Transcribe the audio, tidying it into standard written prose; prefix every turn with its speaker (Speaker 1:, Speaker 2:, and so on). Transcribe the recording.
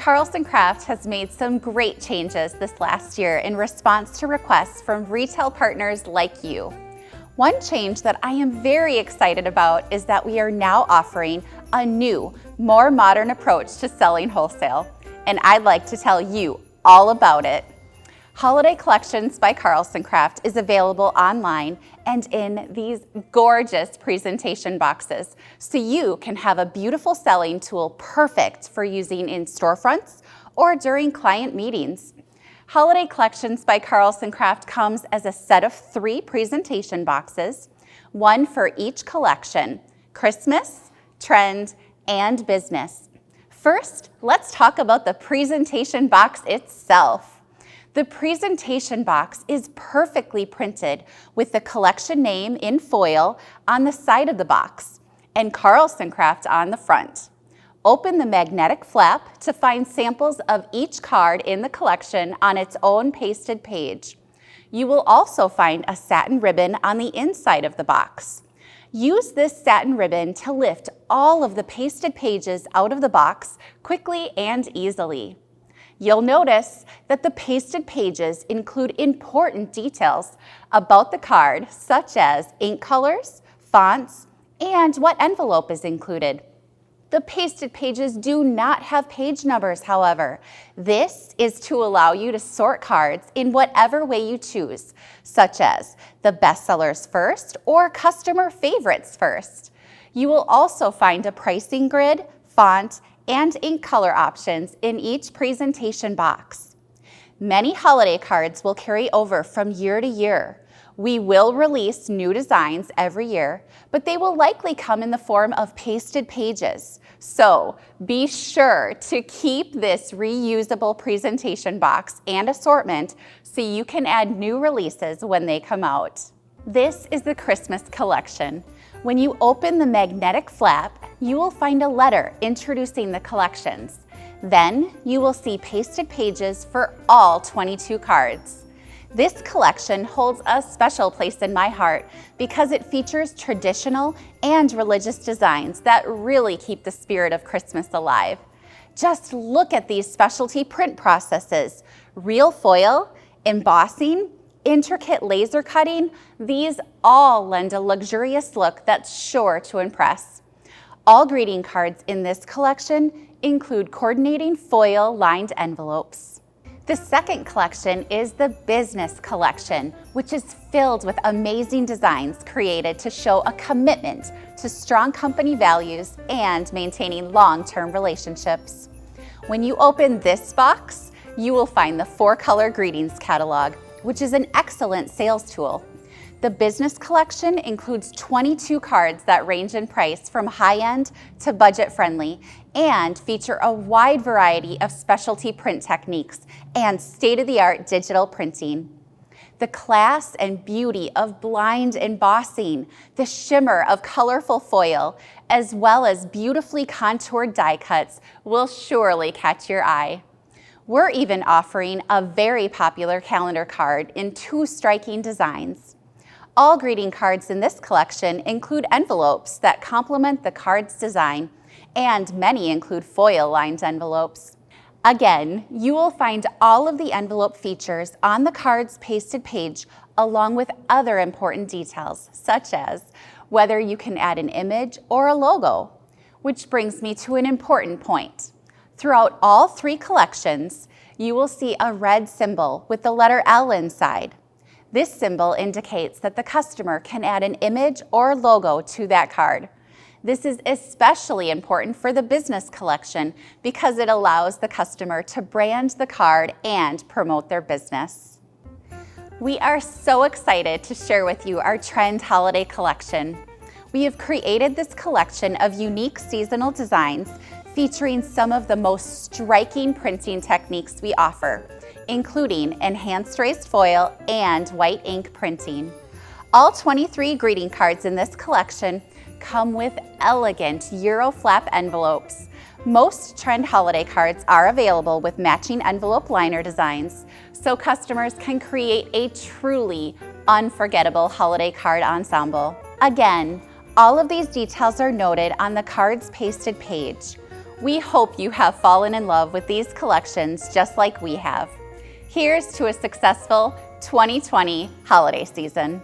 Speaker 1: Carlson Craft has made some great changes this last year in response to requests from retail partners like you. One change that I am very excited about is that we are now offering a new, more modern approach to selling wholesale, and I'd like to tell you all about it. Holiday Collections by Carlson Craft is available online and in these gorgeous presentation boxes, so you can have a beautiful selling tool perfect for using in storefronts or during client meetings. Holiday Collections by Carlson Craft comes as a set of 3 presentation boxes, one for each collection: Christmas, Trend, and Business. First, let's talk about the presentation box itself. The presentation box is perfectly printed with the collection name in foil on the side of the box and Carlson Craft on the front. Open the magnetic flap to find samples of each card in the collection on its own pasted page. You will also find a satin ribbon on the inside of the box. Use this satin ribbon to lift all of the pasted pages out of the box quickly and easily. You'll notice that the pasted pages include important details about the card, such as ink colors, fonts, and what envelope is included. The pasted pages do not have page numbers, however. This is to allow you to sort cards in whatever way you choose, such as the bestsellers first or customer favorites first. You will also find a pricing grid, font, and ink color options in each presentation box. Many holiday cards will carry over from year to year. We will release new designs every year, but they will likely come in the form of pasted pages. So be sure to keep this reusable presentation box and assortment so you can add new releases when they come out. This is the Christmas collection. When you open the magnetic flap, you will find a letter introducing the collections. Then you will see pasted pages for all 22 cards. This collection holds a special place in my heart because it features traditional and religious designs that really keep the spirit of Christmas alive. Just look at these specialty print processes: real foil, embossing, intricate laser cutting. These all lend a luxurious look that's sure to impress. All greeting cards in this collection include coordinating foil-lined envelopes. The second collection is the Business Collection, which is filled with amazing designs created to show a commitment to strong company values and maintaining long-term relationships. When you open this box, you will find the 4-color greetings catalog, which is an excellent sales tool. The Business Collection includes 22 cards that range in price from high-end to budget-friendly and feature a wide variety of specialty print techniques and state-of-the-art digital printing. The class and beauty of blind embossing, the shimmer of colorful foil, as well as beautifully contoured die cuts will surely catch your eye. We're even offering a very popular calendar card in 2 striking designs. All greeting cards in this collection include envelopes that complement the card's design, and many include foil-lined envelopes. Again, you will find all of the envelope features on the card's pasted page, along with other important details, such as whether you can add an image or a logo. Which brings me to an important point. Throughout all 3 collections, you will see a red symbol with the letter L inside. This symbol indicates that the customer can add an image or logo to that card. This is especially important for the Business Collection because it allows the customer to brand the card and promote their business. We are so excited to share with you our Trend Holiday Collection. We have created this collection of unique seasonal designs featuring some of the most striking printing techniques we offer, including enhanced raised foil and white ink printing. All 23 greeting cards in this collection come with elegant Euro flap envelopes. Most Trend holiday cards are available with matching envelope liner designs, so customers can create a truly unforgettable holiday card ensemble. Again, all of these details are noted on the card's pasted page. We hope you have fallen in love with these collections just like we have. Here's to a successful 2020 holiday season.